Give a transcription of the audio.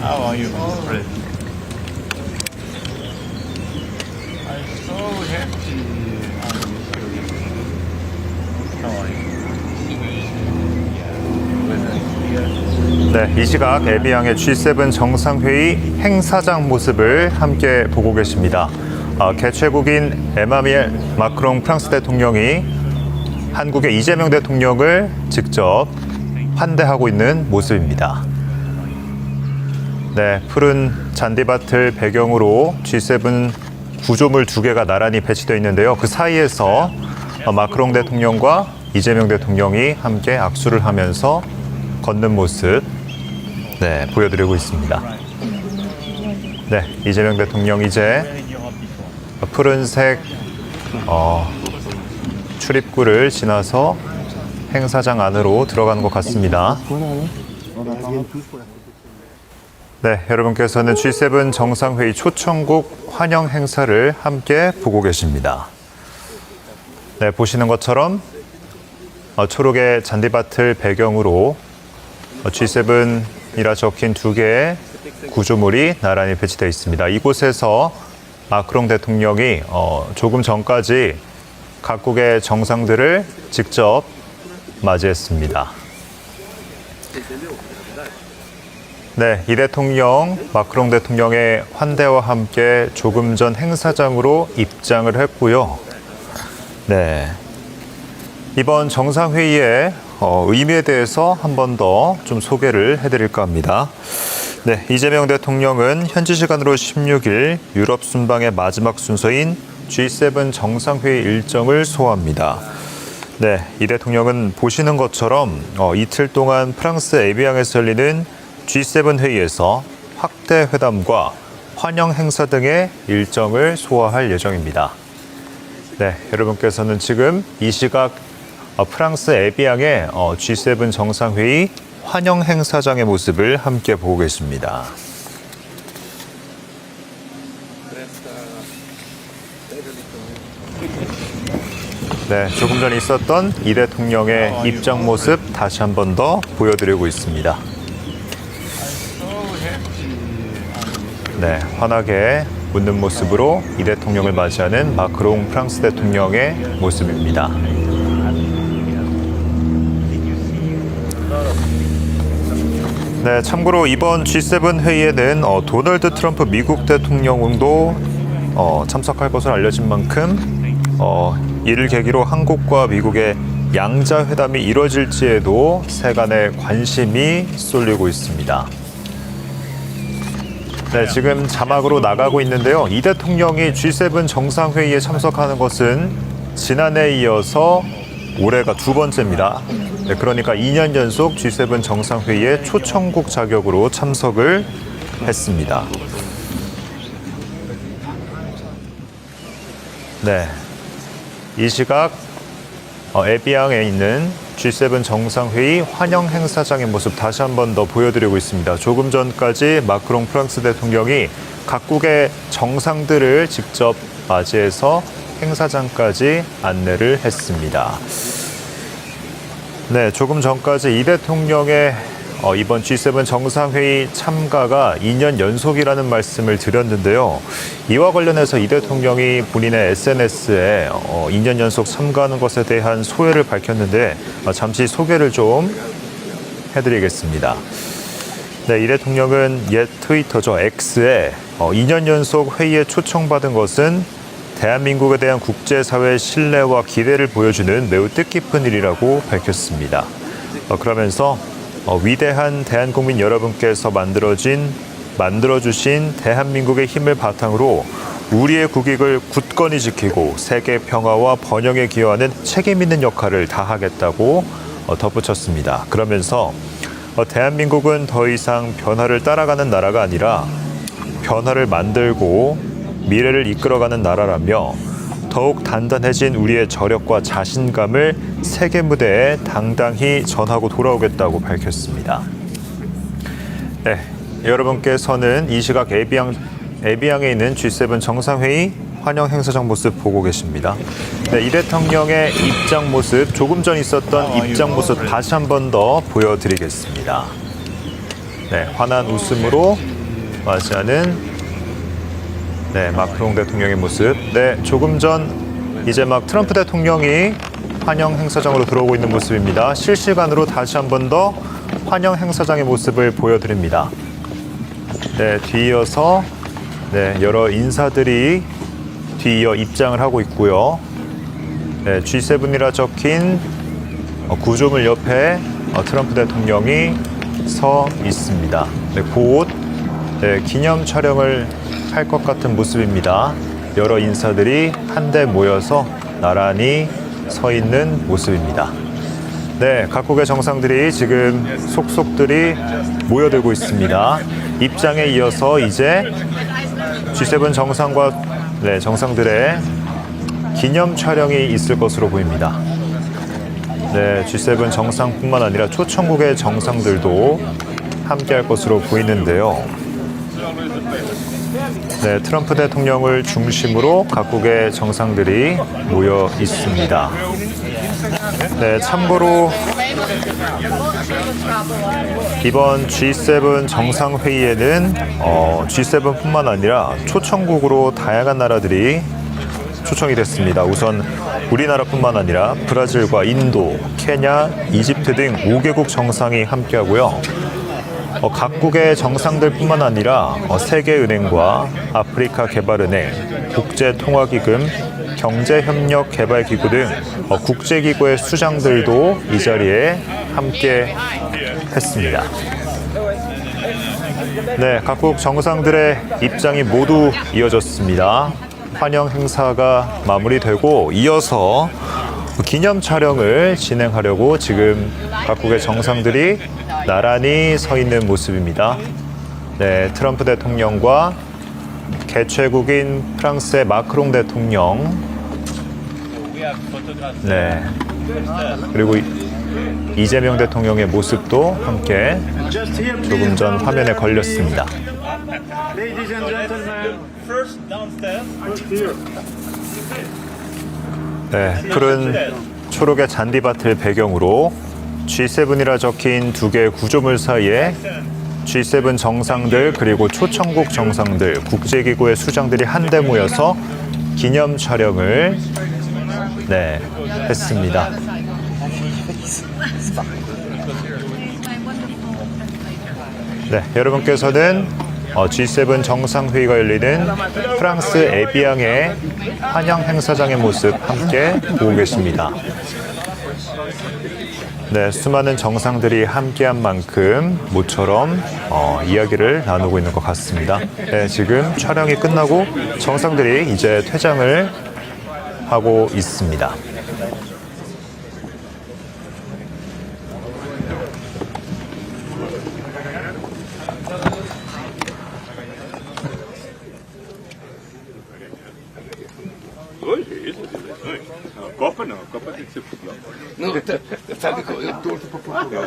How are you, Mr. President? I'm so happy I'm with you. How are you? 네, 이 시각 에비앙의 G7 정상회의 행사장 모습을 함께 보고 계십니다. 개최국인 에마누엘 마크롱 프랑스 대통령이 한국의 이재명 대통령을 직접 환대하고 있는 모습입니다. 네, 푸른 잔디밭을 배경으로 G7 구조물 2개가 나란히 배치되어 있는데요. 그 사이에서 마크롱 대통령과 이재명 대통령이 함께 악수를 하면서 걷는 모습 보여드리고 있습니다. 네, 이재명 대통령 이제 푸른색 출입구를 지나서 행사장 안으로 들어가는 것 같습니다. 네, 여러분께서는 G7 정상회의 초청국 환영 행사를 함께 보고 계십니다. 네, 보시는 것처럼 초록의 잔디밭을 배경으로 G7이라 적힌 2개의 구조물이 나란히 배치되어 있습니다. 이곳에서 마크롱 대통령이 조금 전까지 각국의 정상들을 직접 맞이했습니다. 네, 이 대통령, 마크롱 대통령의 환대와 함께 조금 전 행사장으로 입장을 했고요. 네, 이번 정상회의의 의미에 대해서 한 번 더 좀 소개를 해드릴까 합니다. 네, 이재명 대통령은 현지 시간으로 16일 유럽 순방의 마지막 순서인 G7 정상회의 일정을 소화합니다. 네, 이 대통령은 보시는 것처럼 이틀 동안 프랑스 에비앙에서 열리는 G7 회의에서 확대 회담과 환영 행사 등의 일정을 소화할 예정입니다. 네, 여러분께서는 지금 이 시각 프랑스 에비앙의 G7 정상회의 환영 행사장의 모습을 함께 보고 계십니다. 네, 조금 전 있었던 이 대통령의 입장 모습 다시 한 번 더 보여드리고 있습니다. 네, 환하게 웃는 모습으로 이 대통령을 맞이하는 마크롱 프랑스 대통령의 모습입니다. 네, 참고로 이번 G7 회의에는 도널드 트럼프 미국 대통령도 참석할 것으로 알려진 만큼 이를 계기로 한국과 미국의 양자 회담이 이뤄질지에도 세간의 관심이 쏠리고 있습니다. 네, 지금 자막으로 나가고 있는데요. 이 대통령이 G7 정상회의에 참석하는 것은 지난해에 이어서 올해가 2번째입니다. 네, 그러니까 2년 연속 G7 정상회의에 초청국 자격으로 참석을 했습니다. 네, 이 시각 에비앙에 있는 G7 정상회의 환영 행사장의 모습 다시 한 번 더 보여드리고 있습니다. 조금 전까지 마크롱 프랑스 대통령이 각국의 정상들을 직접 맞이해서 행사장까지 안내를 했습니다. 네, 조금 전까지 이 대통령의 이번 G7 정상회의 참가가 2년 연속이라는 말씀을 드렸는데요. 이와 관련해서 이 대통령이 본인의 SNS에 2년 연속 참가하는 것에 대한 소회를 밝혔는데 잠시 소개를 좀 해드리겠습니다. 네, 이 대통령은 옛 트위터죠, X에 2년 연속 회의에 초청받은 것은 대한민국에 대한 국제사회의 신뢰와 기대를 보여주는 매우 뜻깊은 일이라고 밝혔습니다. 그러면서 위대한 대한국민 여러분께서 만들어주신 대한민국의 힘을 바탕으로 우리의 국익을 굳건히 지키고 세계 평화와 번영에 기여하는 책임 있는 역할을 다하겠다고 덧붙였습니다. 그러면서 대한민국은 더 이상 변화를 따라가는 나라가 아니라 변화를 만들고 미래를 이끌어가는 나라라며 더욱 단단해진 우리의 저력과 자신감을 세계 무대에 당당히 전하고 돌아오겠다고 밝혔습니다. 네, 여러분께서는 이 시각 에비앙에 있는 G7 정상회의 환영 행사장 모습 보고 계십니다. 네, 이 대통령의 입장 모습, 조금 전 있었던 입장 모습 다시 한 번 더 보여드리겠습니다. 네, 환한 웃음으로 맞이하는 네, 마크롱 대통령의 모습. 네, 조금 전 이제 막 트럼프 대통령이 환영 행사장으로 들어오고 있는 모습입니다. 실시간으로 다시 한 번 더 환영 행사장의 모습을 보여드립니다. 네, 뒤이어서 네, 여러 인사들이 뒤이어 입장을 하고 있고요. 네, G7이라 적힌 구조물 옆에 트럼프 대통령이 서 있습니다. 네, 곧 네, 기념 촬영을 할 것 같은 모습입니다. 여러 인사들이 한데 모여서 나란히 서 있는 모습입니다. 네, 각국의 정상들이 지금 속속들이 모여들고 있습니다. 입장에 이어서 이제 G7 정상과 네, 정상들의 기념 촬영이 있을 것으로 보입니다. 네, G7 정상뿐만 아니라 초청국의 정상들도 함께할 것으로 보이는데요. 네, 트럼프 대통령을 중심으로 각국의 정상들이 모여 있습니다. 네, 참고로 이번 G7 정상회의에는 G7뿐만 아니라 초청국으로 다양한 나라들이 초청이 됐습니다. 우선 우리나라뿐만 아니라 브라질과 인도, 케냐, 이집트 등 5개국 정상이 함께하고요. 각국의 정상들뿐만 아니라 세계은행과 아프리카 개발은행, 국제통화기금, 경제협력개발기구 등 국제기구의 수장들도 이 자리에 함께 했습니다. 네, 각국 정상들의 입장이 모두 이어졌습니다. 환영 행사가 마무리되고 이어서 기념 촬영을 진행하려고 지금 각국의 정상들이 나란히 서 있는 모습입니다. 네, 트럼프 대통령과 개최국인 프랑스의 마크롱 대통령, 네, 그리고 이재명 대통령의 모습도 함께 조금 전 화면에 걸렸습니다. 네, 푸른 초록의 잔디밭을 배경으로 G7이라 적힌 두 개의 구조물 사이에 G7 정상들 그리고 초청국 정상들, 국제기구의 수장들이 한데 모여서 기념 촬영을 네, 했습니다. 네, 여러분께서는 G7 정상회의가 열리는 프랑스 에비앙의 환영 행사장의 모습 함께 보고 계십니다. 네, 수많은 정상들이 함께한 만큼 모처럼 이야기를 나누고 있는 것 같습니다. 네, 지금 촬영이 끝나고 정상들이 이제 퇴장을 하고 있습니다. Copa não, Copa tem que ser Portugal. Não, sabe que eu torço para Portugal.